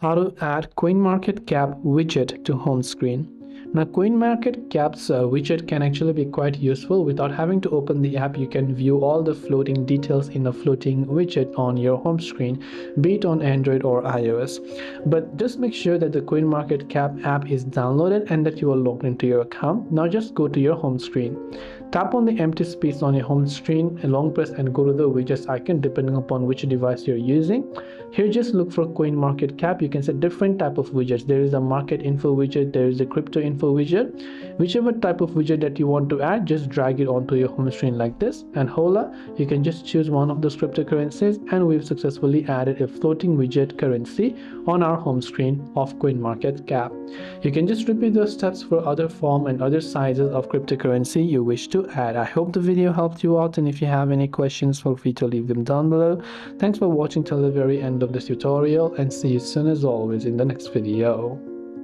How to add CoinMarketCap widget to home screen. Now, CoinMarketCap's widget can actually be quite useful. Without having to open the app, you can view all the floating details in a floating widget on your home screen, be it on Android or iOS. But just make sure that the CoinMarketCap app is downloaded and that you are logged into your account. Now just go to your home screen. Tap on the empty space on your home screen, long press and go to the widgets icon depending upon which device you're using. Here just look for CoinMarketCap. You can set different type of widgets. There is a market info widget, there is a crypto info widget. Whichever type of widget that you want to add, just drag it onto your home screen like this, and voila, you can just choose one of those cryptocurrencies, and we've successfully added a floating widget currency on our home screen of CoinMarketCap. You can just repeat those steps for other form and other sizes of cryptocurrency you wish to add. I hope the video helped you out, and if you have any questions, feel free to leave them down below. Thanks for watching till the very end of this tutorial, and see you soon as always in the next video.